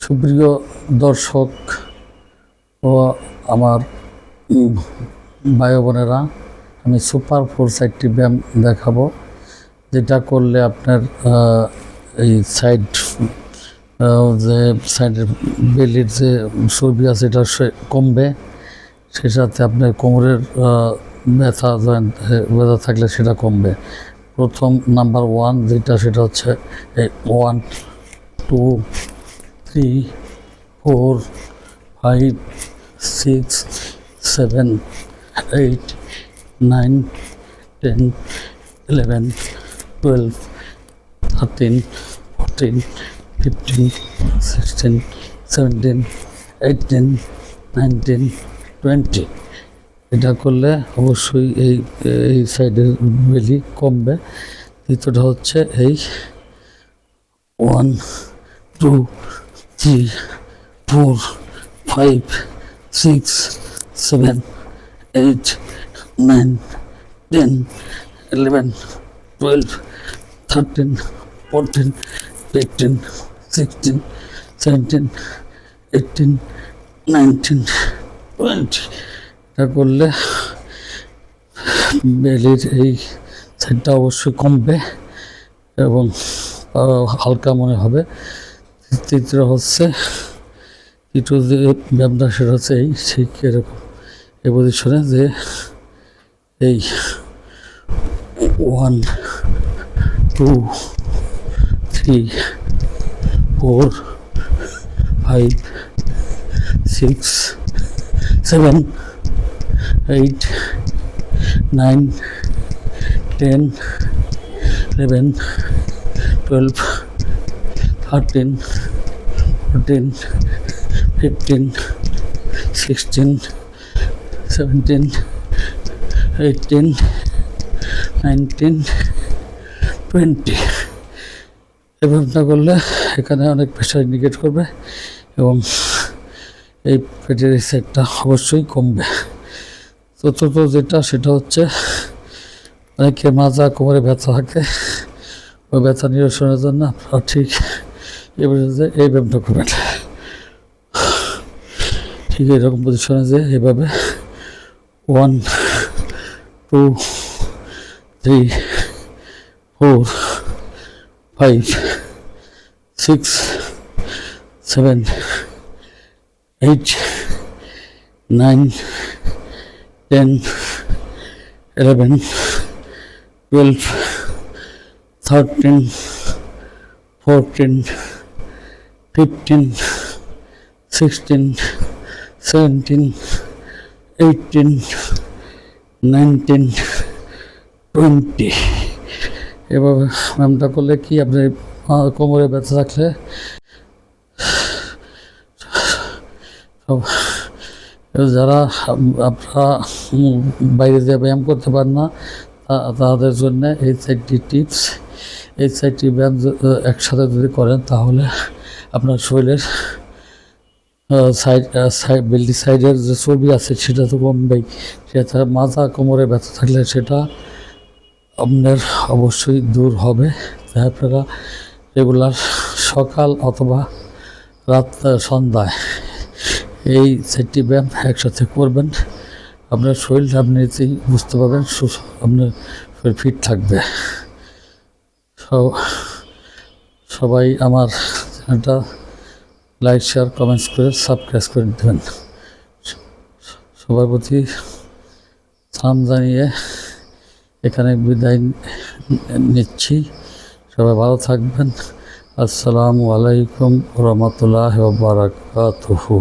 সুপ্রিয় দর্শক ও আমার ভাই বোনেরা, আমি সুপার 4 ব্যায়াম দেখাবো, যেটা করলে আপনার এই যে সাইডের বেলির যে চর্বি আছে এটা কমবে। সেই সাথে আপনার কোমরের ব্যথা ব্যথা থাকলে সেটা কমবে। প্রথম নাম্বার 1 যেটা, সেটা হচ্ছে 1 2 3 4 5 6 7 8 9 10 11 12 13 14 15 16 17 18 19 20। এটা করলে অবশ্যই এই সাইডের বেলি কমবে। দ্বিতীয়টা হচ্ছে এই 1 2 3 4 5 6 7 8 9 10 11 12 13 14 15 16 17 18 19 20। এটা করলে বেলির এই সাইডটা অবশ্যই কমবে এবং হালকা মনে হবে। তৃতীয় হচ্ছে যে ব্যায়ামটা, সেটা হচ্ছে ঠিক এরকম এই পজিশনে, যে এই 1 2 3 4 5 6 7 8 9 10 11 12 13 14 15 16 17 18 19 20। এভাবে করলে এখানে অনেক প্রেশার ইন্ডিকেট করবে এবং এই পেটের এই সাইডটা অবশ্যই কমবে। চতুর্থ যেটা, সেটা হচ্ছে অনেকে মাজা কোমরে ব্যথা থাকে, ওই ব্যথা নিরসনের জন্য আপনারা ঠিক এই ব্যায়ামটা করবেন। ঠিক এরকম পজিশনে যে এভাবে 1 2 3 4 5 6 7 8 9 10 11 12 13 14 15 16 17 18 19 20। এভাবে ব্যায়ামটা করলে কি, আপনার কোমরে ব্যথা থাকলে যারা আপনারা বাইরে দিয়ে ব্যায়াম করতে পারেন না, তাদের জন্য এই 4টি টিপস, এই 4টি ব্যায়াম একসাথে যদি করেন তাহলে আপনার শরীরের বেল্টি সাইডের যে চর্বি আছে সেটা তো কমবেই। সেটা মাথা কোমরে ব্যথা থাকলে সেটা আপনার অবশ্যই দূর হবে। তাই আপনারা রেগুলার সকাল অথবা রাত সন্ধ্যায় এই 4টি ব্যায়াম একসাথে করবেন। আপনার শরীরটা আপনি নিজেই বুঝতে পারবেন, আপনার শরীর ফিট থাকবে। সবাই আমার চ্যানেলটা লাইক, শেয়ার, কমেন্টস করে সাবস্ক্রাইব করে দেবেন। সবার প্রতি সালাম জানিয়ে এখানে বিদায় নিচ্ছি। সবাই ভালো থাকবেন। আসসালামু আলাইকুম ওয়া রাহমাতুল্লাহি ওয়া বারাকাতুহু।